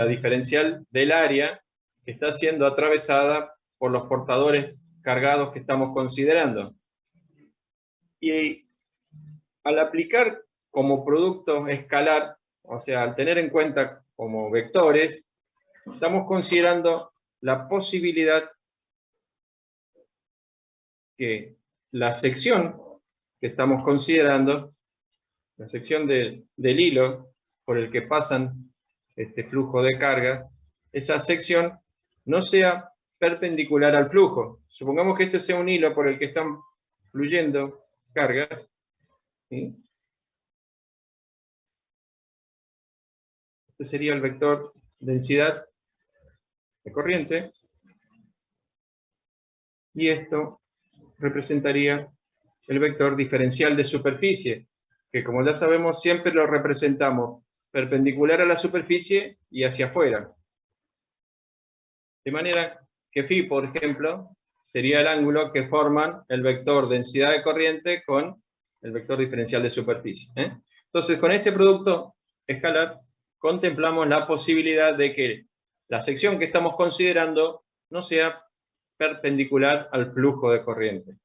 la diferencial del área que está siendo atravesada por los portadores cargados que estamos considerando. Y al aplicar como producto escalar, o sea, al tener en cuenta como vectores, estamos considerando la posibilidad que la sección que estamos considerando, la sección del hilo por el que pasan este flujo de carga, esa sección no sea perpendicular al flujo. Supongamos que este sea un hilo por el que están fluyendo cargas, ¿sí? Este sería el vector densidad de corriente, y esto representaría el vector diferencial de superficie, que como ya sabemos siempre lo representamos perpendicular a la superficie y hacia afuera. De manera que φ, por ejemplo, sería el ángulo que forman el vector densidad de corriente con el vector diferencial de superficie. Entonces, con este producto escalar, contemplamos la posibilidad de que la sección que estamos considerando no sea perpendicular al flujo de corriente.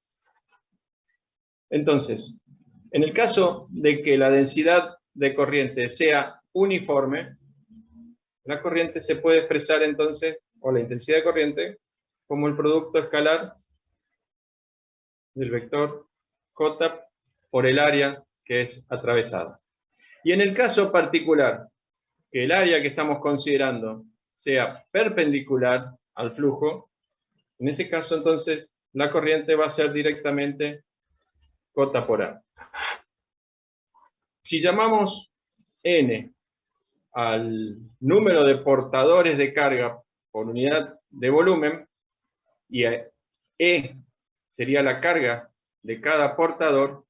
Entonces, en el caso de que la densidad de corriente sea uniforme, la corriente se puede expresar entonces, o la intensidad de corriente, como el producto escalar del vector J por el área que es atravesada. Y en el caso particular, que el área que estamos considerando sea perpendicular al flujo, en ese caso entonces la corriente va a ser directamente J por A. Si llamamos N al número de portadores de carga por unidad de volumen, y E sería la carga de cada portador,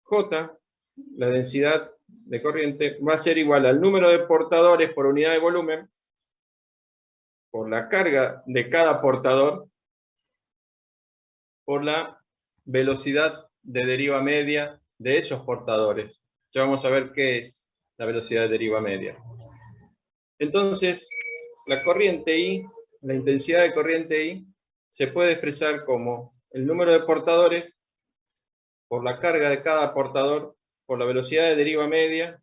J, la densidad de corriente, va a ser igual al número de portadores por unidad de volumen por la carga de cada portador por la velocidad de deriva media de esos portadores. Ya vamos a ver qué es la velocidad de deriva media. Entonces, la corriente I, la intensidad de corriente I, se puede expresar como el número de portadores por la carga de cada portador, por la velocidad de deriva media,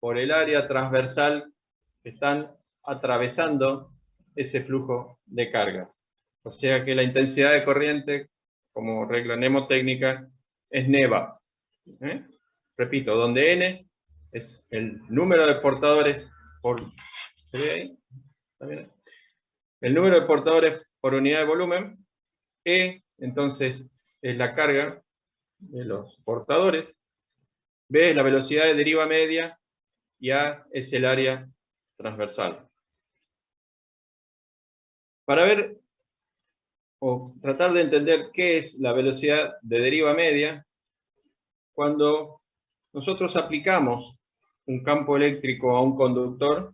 por el área transversal que están atravesando ese flujo de cargas. O sea que la intensidad de corriente, como regla mnemotécnica, es neva. Repito, donde N es el número de portadores por... ¿Se ve ahí? ¿También? El número de portadores por unidad de volumen. E, entonces, es la carga de los portadores. B es la velocidad de deriva media. Y A es el área transversal. Para ver o tratar de entender qué es la velocidad de deriva media, cuando nosotros aplicamos un campo eléctrico a un conductor,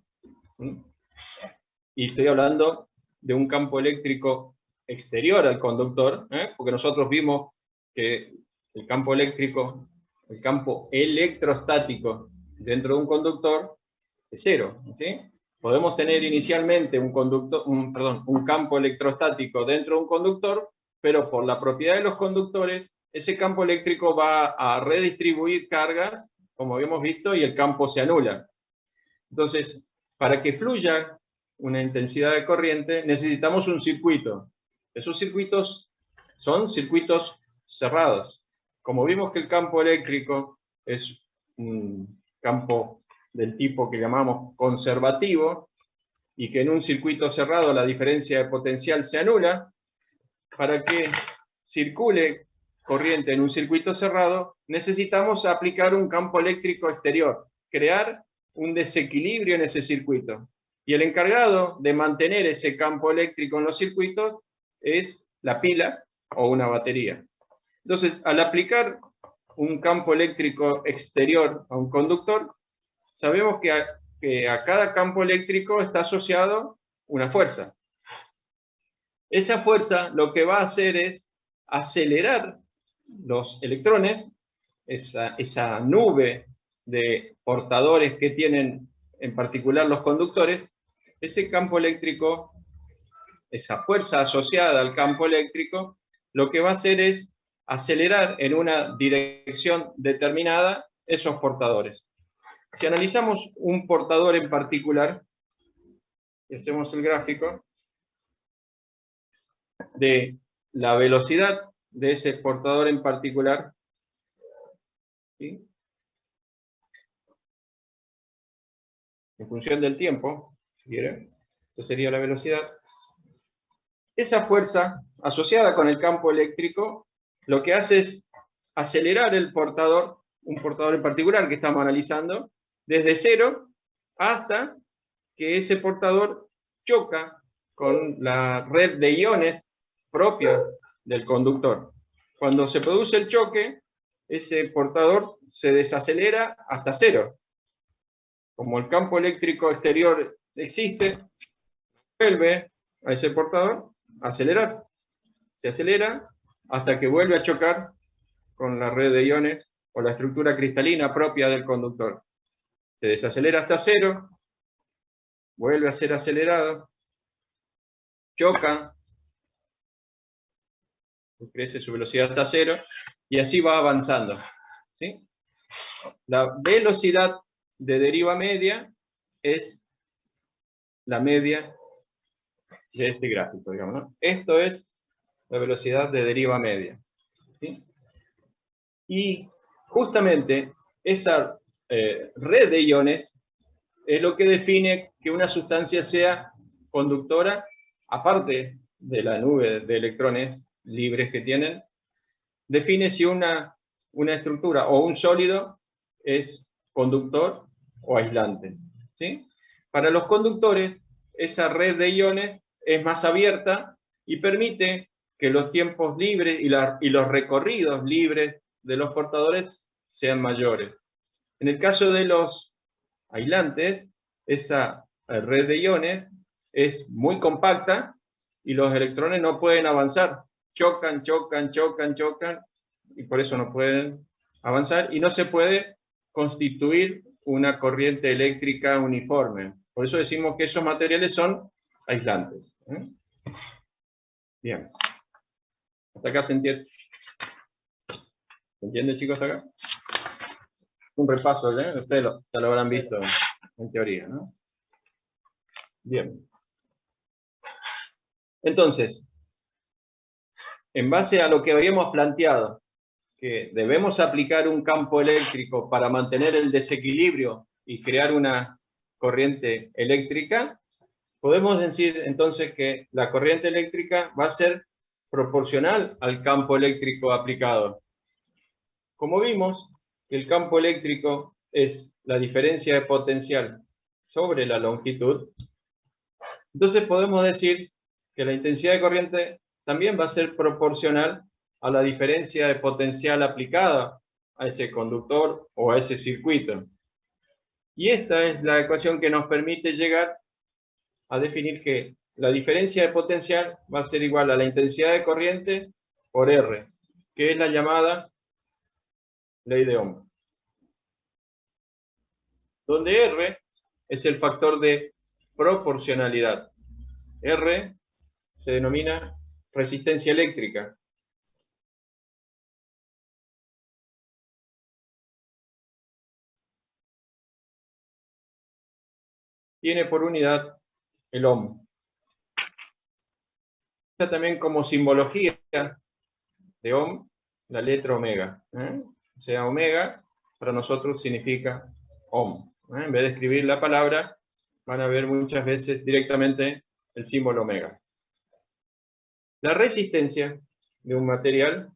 y estoy hablando de un campo eléctrico exterior al conductor, porque nosotros vimos que el campo eléctrico, el campo electrostático dentro de un conductor es cero, ¿sí? Podemos tener inicialmente un campo electrostático dentro de un conductor, pero por la propiedad de los conductores, ese campo eléctrico va a redistribuir cargas, como habíamos visto, y el campo se anula. Entonces, para que fluya una intensidad de corriente, necesitamos un circuito. Esos circuitos son circuitos cerrados. Como vimos que el campo eléctrico es un campo del tipo que llamamos conservativo, y que en un circuito cerrado la diferencia de potencial se anula, para que circule corriente en un circuito cerrado, necesitamos aplicar un campo eléctrico exterior, crear un desequilibrio en ese circuito. Y el encargado de mantener ese campo eléctrico en los circuitos es la pila o una batería. Entonces, al aplicar un campo eléctrico exterior a un conductor, sabemos que a cada campo eléctrico está asociado una fuerza. Esa fuerza lo que va a hacer es acelerar los electrones, esa nube de portadores que tienen en particular los conductores, ese campo eléctrico, esa fuerza asociada al campo eléctrico, lo que va a hacer es acelerar en una dirección determinada esos portadores. Si analizamos un portador en particular, y hacemos el gráfico de la velocidad de ese portador en particular, ¿sí?, en función del tiempo, si quieren, esto sería la velocidad. Esa fuerza asociada con el campo eléctrico lo que hace es acelerar el portador, un portador en particular que estamos analizando, desde cero hasta que ese portador choca con la red de iones propia del conductor. Cuando se produce el choque, ese portador se desacelera hasta cero. Como el campo eléctrico exterior existe, vuelve a ese portador a acelerar. Se acelera hasta que vuelve a chocar con la red de iones o la estructura cristalina propia del conductor. Se desacelera hasta cero, vuelve a ser acelerado, choca, crece su velocidad hasta cero, y así va avanzando, ¿sí? La velocidad de deriva media es la media de este gráfico, digamos, ¿no? Esto es la velocidad de deriva media, ¿sí? Y justamente esa red de iones es lo que define que una sustancia sea conductora, aparte de la nube de electrones libres que tienen, define si una estructura o un sólido es conductor o aislante, ¿sí? Para los conductores, esa red de iones es más abierta y permite que los tiempos libres y los recorridos libres de los portadores sean mayores. En el caso de los aislantes, esa red de iones es muy compacta y los electrones no pueden avanzar. Chocan, y por eso no pueden avanzar, y no se puede constituir una corriente eléctrica uniforme. Por eso decimos que esos materiales son aislantes. Bien. ¿Hasta acá se entiende? ¿Se entiende, chicos, hasta acá? Un repaso, ¿eh? Ustedes ya lo habrán visto en teoría, ¿no? Bien. Entonces, en base a lo que habíamos planteado, que debemos aplicar un campo eléctrico para mantener el desequilibrio y crear una corriente eléctrica, podemos decir entonces que la corriente eléctrica va a ser proporcional al campo eléctrico aplicado. Como vimos, el campo eléctrico es la diferencia de potencial sobre la longitud, entonces podemos decir que la intensidad de corriente también va a ser proporcional a la diferencia de potencial aplicada a ese conductor o a ese circuito. Y esta es la ecuación que nos permite llegar a definir que la diferencia de potencial va a ser igual a la intensidad de corriente por R, que es la llamada ley de Ohm, donde R es el factor de proporcionalidad. R se denomina resistencia eléctrica. Tiene por unidad el ohm. Está también como simbología de ohm la letra omega. O sea, omega para nosotros significa ohm. En vez de escribir la palabra, van a ver muchas veces directamente el símbolo omega. La resistencia de un material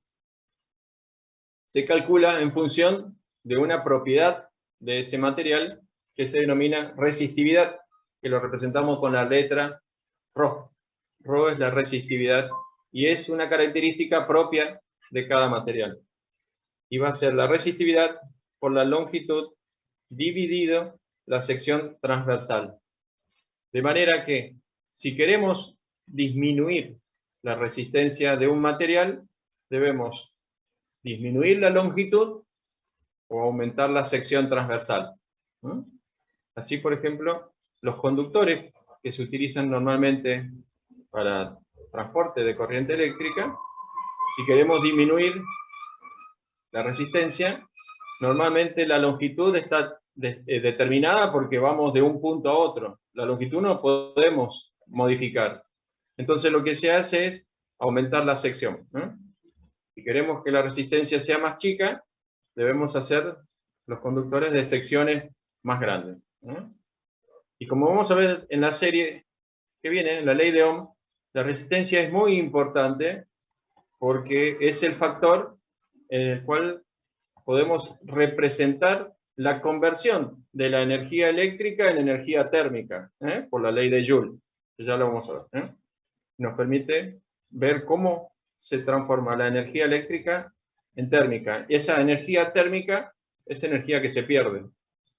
se calcula en función de una propiedad de ese material que se denomina resistividad, que lo representamos con la letra Rho. Rho es la resistividad y es una característica propia de cada material. Y va a ser la resistividad por la longitud dividido la sección transversal. De manera que si queremos disminuir la resistencia de un material, debemos disminuir la longitud o aumentar la sección transversal. Así, por ejemplo, los conductores que se utilizan normalmente para transporte de corriente eléctrica, si queremos disminuir la resistencia, normalmente la longitud está determinada porque vamos de un punto a otro. La longitud no podemos modificar. Entonces lo que se hace es aumentar la sección, ¿no? Si queremos que la resistencia sea más chica, debemos hacer los conductores de secciones más grandes, ¿no? Y como vamos a ver en la serie que viene, en la ley de Ohm, la resistencia es muy importante porque es el factor en el cual podemos representar la conversión de la energía eléctrica en energía térmica, por la ley de Joule, que ya lo vamos a ver. Nos permite ver cómo se transforma la energía eléctrica en térmica. Esa energía térmica es energía que se pierde,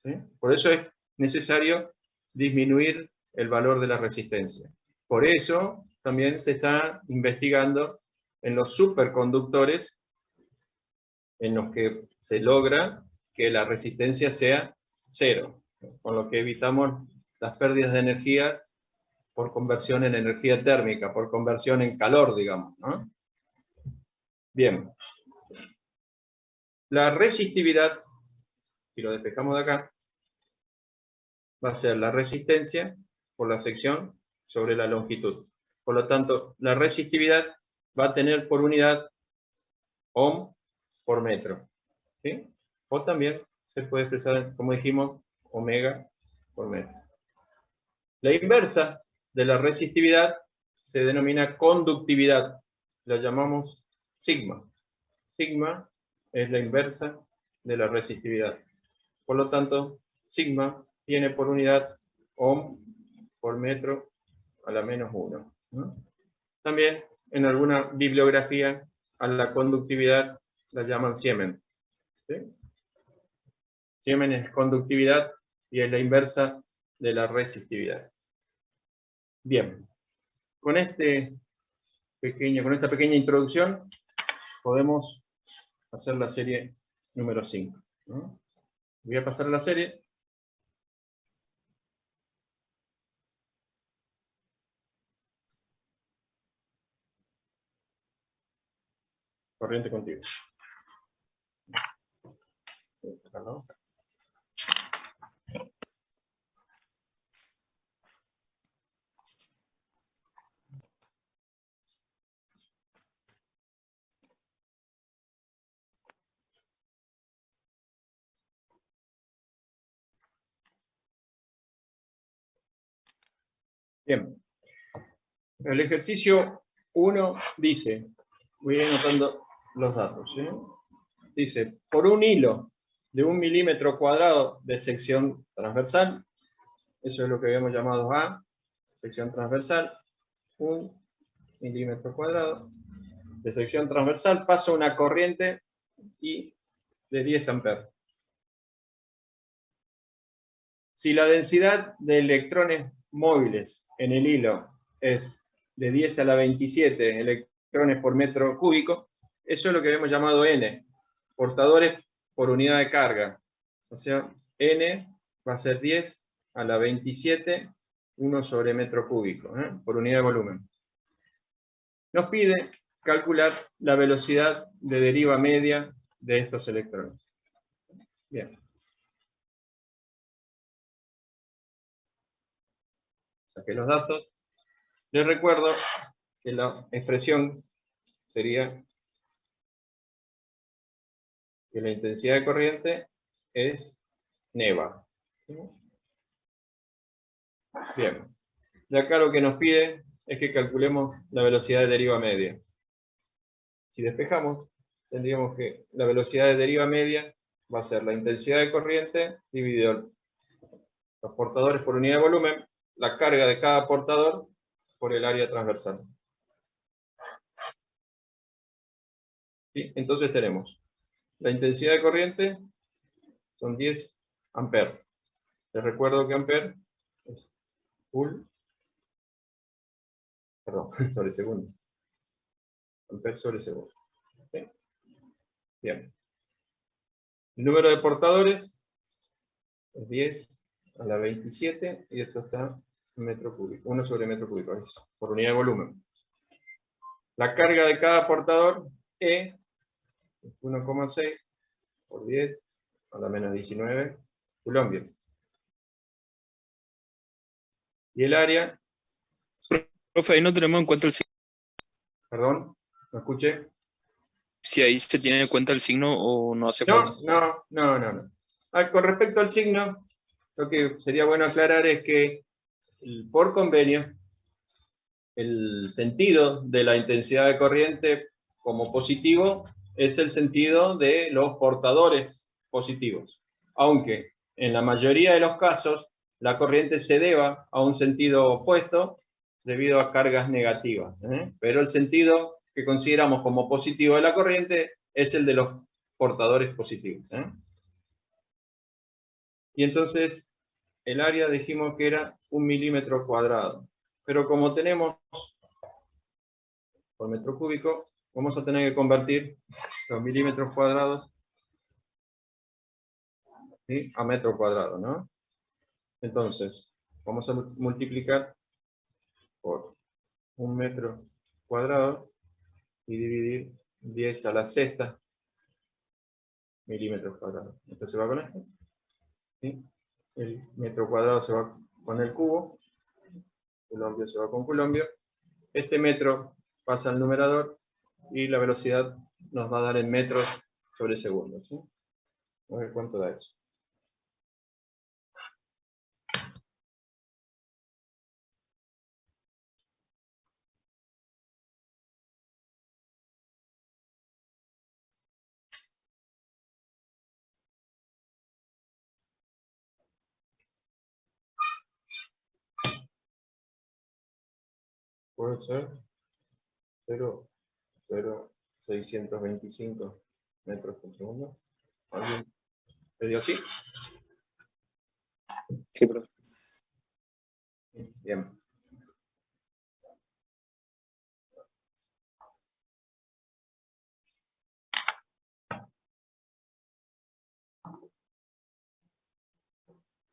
¿sí? Por eso es necesario disminuir el valor de la resistencia. Por eso también se está investigando en los superconductores, en los que se logra que la resistencia sea cero, con lo que evitamos las pérdidas de energía por conversión en energía térmica, por conversión en calor, digamos, ¿no? Bien. La resistividad, si lo despejamos de acá, va a ser la resistencia por la sección sobre la longitud. Por lo tanto, la resistividad va a tener por unidad ohm por metro, ¿sí? O también se puede expresar, como dijimos, omega por metro. La inversa de la resistividad se denomina conductividad. La llamamos sigma. Sigma es la inversa de la resistividad. Por lo tanto, sigma tiene por unidad ohm por metro a la menos 1. ¿No? También en alguna bibliografía a la conductividad la llaman Siemens. ¿Sí? Siemens es conductividad y es la inversa de la resistividad. Bien, con esta pequeña introducción podemos hacer la serie número 5. ¿No? Voy a pasar a la serie. Corriente contigo. Bien. El ejercicio 1 dice, voy a ir anotando los datos, ¿sí? Dice, por un hilo de 1 milímetro cuadrado de sección transversal, eso es lo que habíamos llamado A, sección transversal, 1 milímetro cuadrado de sección transversal, pasa una corriente I de 10 amperes. Si la densidad de electrones móviles en el hilo es de 10 a la 27 electrones por metro cúbico, eso es lo que habíamos llamado N, portadores por unidad de carga. O sea, N va a ser 10 a la 27, 1 sobre metro cúbico, por unidad de volumen. Nos pide calcular la velocidad de deriva media de estos electrones. Bien. Saqué los datos. Les recuerdo que la expresión sería que la intensidad de corriente es neva. Bien. De acá lo que nos pide es que calculemos la velocidad de deriva media. Si despejamos, tendríamos que la velocidad de deriva media va a ser la intensidad de corriente dividido los portadores por unidad de volumen, la carga de cada portador por el área transversal. ¿Sí? Entonces tenemos la intensidad de corriente son 10 amperes. Les recuerdo que amper es joule, perdón, sobre segundo. Amper sobre segundo. ¿Sí? Bien. El número de portadores es 10 a la 27, y esto está en metro cúbico, 1 sobre metro cúbico, es por unidad de volumen. La carga de cada portador, E, es 1,6 por 10 a la menos 19 coulombios. Y el área... Profe, ahí no tenemos en cuenta el signo. Perdón, ¿me escuché? Si ahí se tiene en cuenta el signo o no hace No, falta. no. Con respecto al signo, lo que sería bueno aclarar es que por convenio, el sentido de la intensidad de corriente como positivo es el sentido de los portadores positivos. Aunque en la mayoría de los casos la corriente se deba a un sentido opuesto debido a cargas negativas. Pero el sentido que consideramos como positivo de la corriente es el de los portadores positivos. Y entonces el área dijimos que era 1 milímetro cuadrado. Pero como tenemos por metro cúbico, vamos a tener que convertir los milímetros cuadrados, ¿sí?, a metro cuadrado, ¿no? Entonces, vamos a multiplicar por 1 metro cuadrado y dividir 10 a la sexta milímetros cuadrados. Esto se va con esto, ¿sí? El metro cuadrado se va con el cubo, coulombio se va con coulombio. Este metro pasa al numerador y la velocidad nos va a dar en metros sobre segundo, ¿sí? Vamos a ver cuánto da eso. Puede ser 0,0625 metros por segundo. ¿Alguien le dio así? Sí, profe. Bien.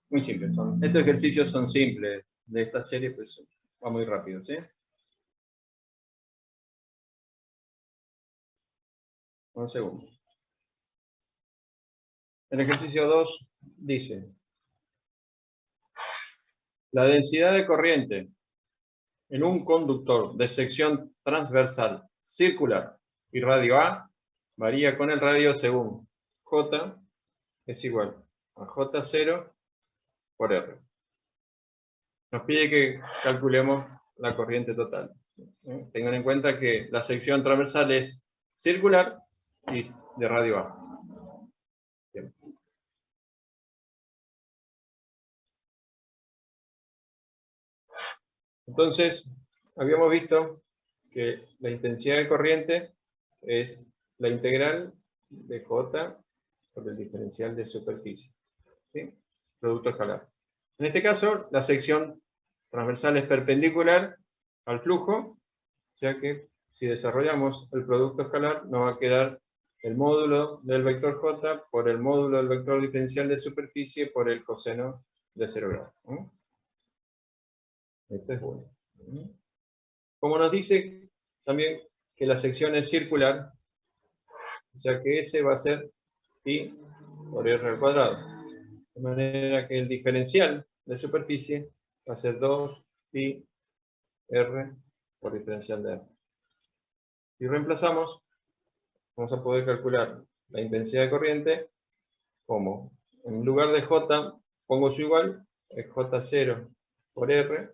Muy simples. Estos ejercicios son simples. De esta serie, pues, va muy rápido, ¿sí? Un segundo. El ejercicio 2 dice: la densidad de corriente en un conductor de sección transversal circular y radio A varía con el radio según J es igual a J0 por R. Nos pide que calculemos la corriente total. Tengan en cuenta que la sección transversal es circular y de radio A. Bien. Entonces, habíamos visto que la intensidad de corriente es la integral de J por el diferencial de superficie, ¿sí? Producto escalar. En este caso, la sección transversal es perpendicular al flujo, ya que si desarrollamos el producto escalar, nos va a quedar el módulo del vector J por el módulo del vector diferencial de superficie por el coseno de 0 grados. Esto es bueno. Como nos dice también que la sección es circular, o sea que S va a ser pi por R al cuadrado. De manera que el diferencial de superficie va a ser 2 pi R por diferencial de R. Si reemplazamos, vamos a poder calcular la intensidad de corriente como, en lugar de J, pongo su igual, es J0 por R,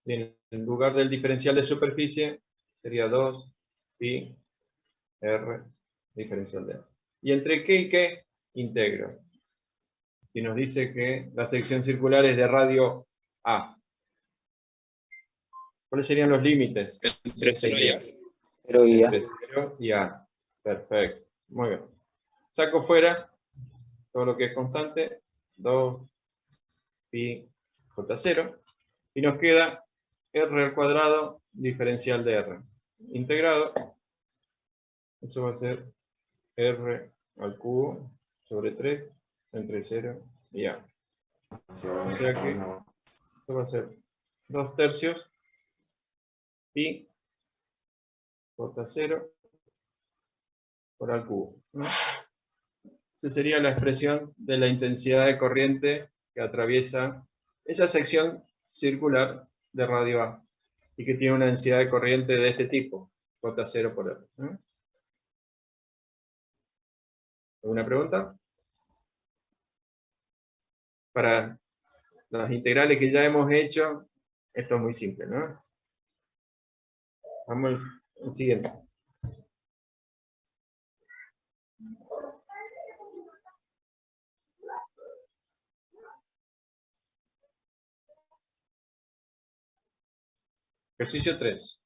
y en lugar del diferencial de superficie sería 2 pi R diferencial de R. ¿Y entre qué y qué? Integro. Si nos dice que la sección circular es de radio A, ¿cuáles serían los límites? Entre 0 y A. 0 y A. Entre 0 y A. Perfecto. Muy bien. Saco fuera todo lo que es constante, 2 pi J0, y nos queda R al cuadrado diferencial de R. Integrado, eso va a ser R al cubo sobre 3 entre 0 y A. O sea que esto va a ser 2/3 pi J0 por al cubo, ¿no? Esa sería la expresión de la intensidad de corriente que atraviesa esa sección circular de radio A y que tiene una densidad de corriente de este tipo, J0 por R, ¿no? ¿Alguna pregunta? Para las integrales que ya hemos hecho, esto es muy simple, ¿no? Vamos al siguiente. Ejercicio 3.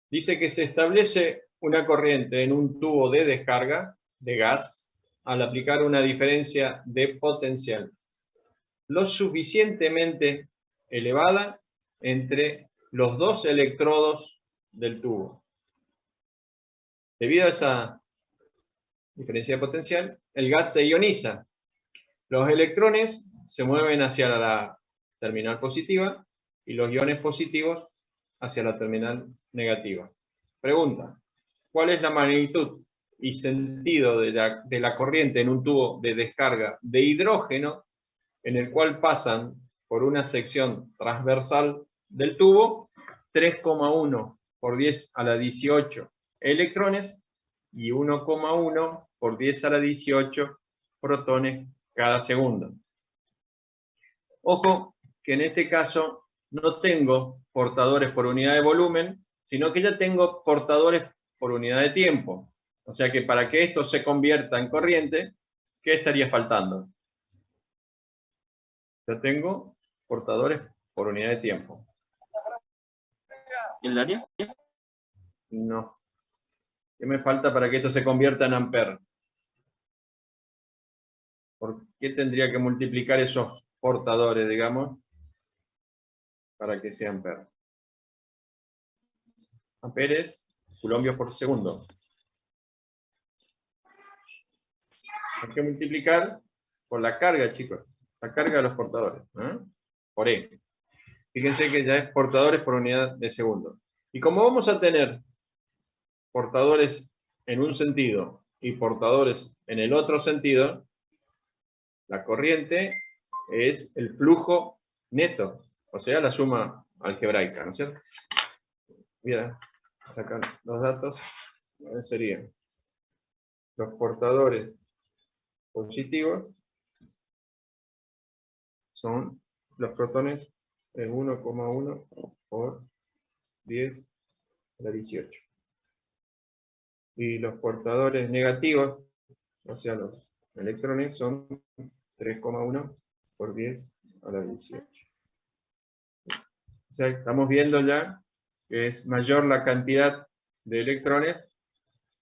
Dice que se establece una corriente en un tubo de descarga de gas al aplicar una diferencia de potencial lo suficientemente elevada entre los dos electrodos del tubo. Debido a esa diferencia de potencial, el gas se ioniza. Los electrones se mueven hacia la terminal positiva y los iones positivos hacia la terminal negativa. Pregunta: ¿cuál es la magnitud y sentido de la corriente en un tubo de descarga de hidrógeno en el cual pasan por una sección transversal del tubo 3,1 por 10 a la 18 electrones y 1,1 por 10 a la 18 protones cada segundo? Ojo que en este caso no tengo portadores por unidad de volumen, sino que ya tengo portadores por unidad de tiempo. O sea que para que esto se convierta en corriente, ¿qué estaría faltando? Ya tengo portadores por unidad de tiempo. ¿El área? No. ¿Qué me falta para que esto se convierta en amperes? ¿Por qué tendría que multiplicar esos portadores, digamos, para que sea amperes? Amperes, coulombios por segundo. Hay que multiplicar por la carga, chicos. La carga de los portadores, ¿eh? Por E. Fíjense que ya es portadores por unidad de segundo. Y como vamos a tener portadores en un sentido y portadores en el otro sentido, la corriente es el flujo neto, o sea, la suma algebraica, ¿no es cierto? Voy a sacar los datos. Serían los portadores positivos son los protones en 1,1 por 10 a la 18. Y los portadores negativos, o sea, los electrones, son 3,1 por 10 a la 18. O sea, estamos viendo ya que es mayor la cantidad de electrones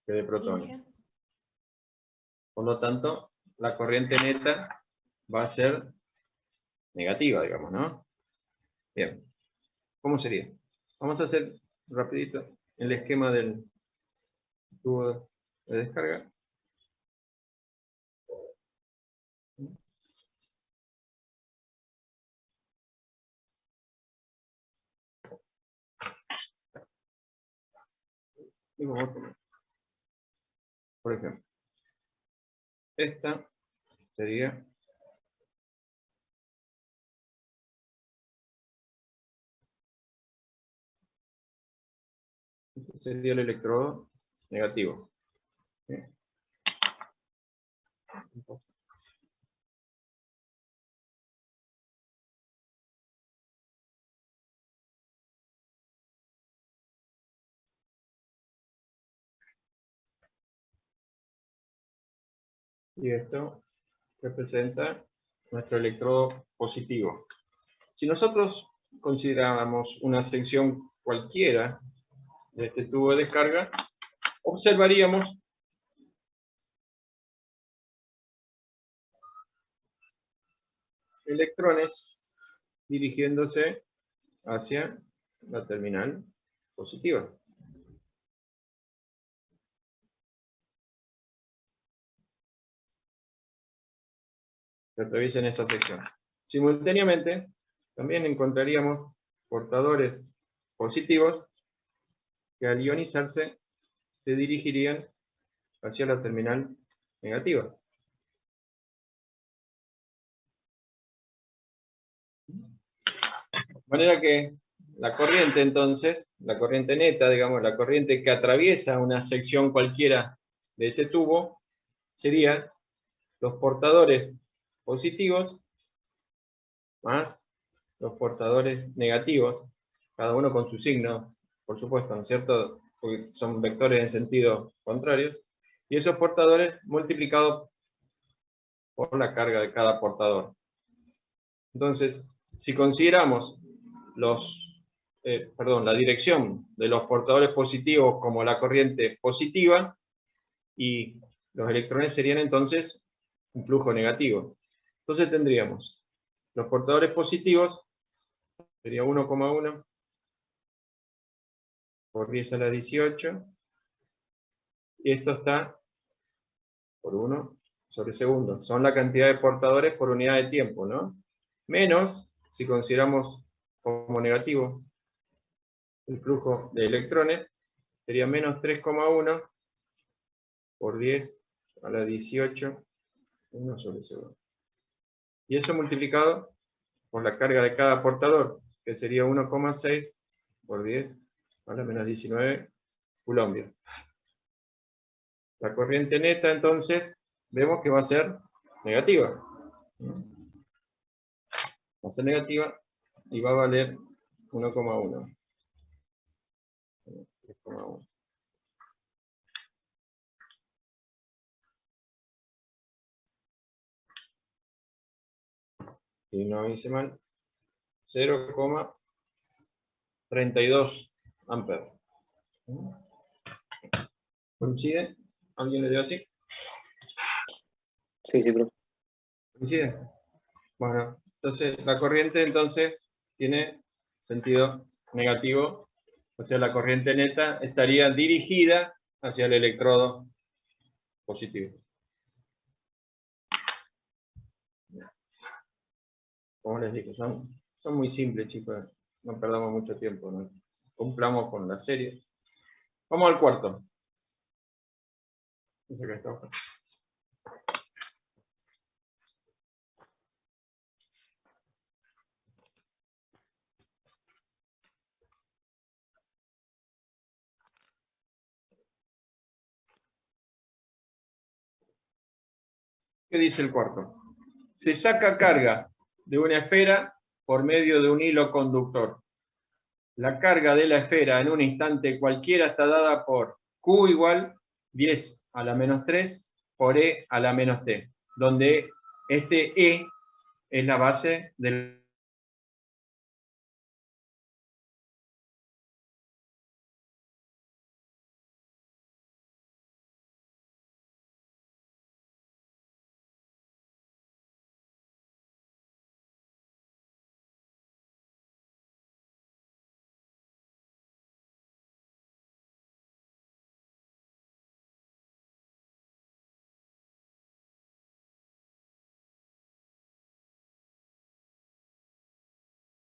que de protones. Por lo tanto, la corriente neta va a ser negativa, digamos, ¿no? Bien. ¿Cómo sería? Vamos a hacer rapidito el esquema del tubo de descarga. Por ejemplo, esta sería este sería el electrodo negativo. ¿Sí? Y esto representa nuestro electrodo positivo. Si nosotros consideráramos una sección cualquiera de este tubo de descarga, observaríamos electrones dirigiéndose hacia la terminal positiva. Que atraviesen esa sección. Simultáneamente, también encontraríamos portadores positivos que al ionizarse se dirigirían hacia la terminal negativa. De manera que la corriente entonces, la corriente neta, digamos, la corriente que atraviesa una sección cualquiera de ese tubo, serían los portadores positivos más los portadores negativos, cada uno con su signo, por supuesto, ¿no es cierto? Porque son vectores en sentido contrario, y esos portadores multiplicados por la carga de cada portador. Entonces, si consideramos la dirección de los portadores positivos como la corriente positiva, y los electrones serían entonces un flujo negativo. Entonces tendríamos los portadores positivos, sería 1,1 por 10 a la 18, y esto está por 1 sobre segundo. Son la cantidad de portadores por unidad de tiempo, ¿no? Menos, si consideramos como negativo el flujo de electrones, sería menos 3,1 por 10 a la 18, 1 sobre segundo. Y eso multiplicado por la carga de cada portador, que sería 1,6 por 10 a la menos 19 coulombios. La corriente neta, entonces, vemos que va a ser negativa. Va a ser negativa y va a valer 1,1. 3,1. Si no hice mal, 0,32 amperes. ¿Coincide? ¿Alguien le dio así? Sí, profe. ¿Coincide? Bueno, entonces la corriente entonces tiene sentido negativo, o sea, la corriente neta estaría dirigida hacia el electrodo positivo. Como les digo, son muy simples, chicos, no perdamos mucho tiempo, ¿no? Cumplamos con la serie. Vamos al cuarto. ¿Qué dice el cuarto? Se saca carga de una esfera por medio de un hilo conductor. La carga de la esfera en un instante cualquiera está dada por Q igual 10 a la menos 3 por E a la menos T, donde este E es la base del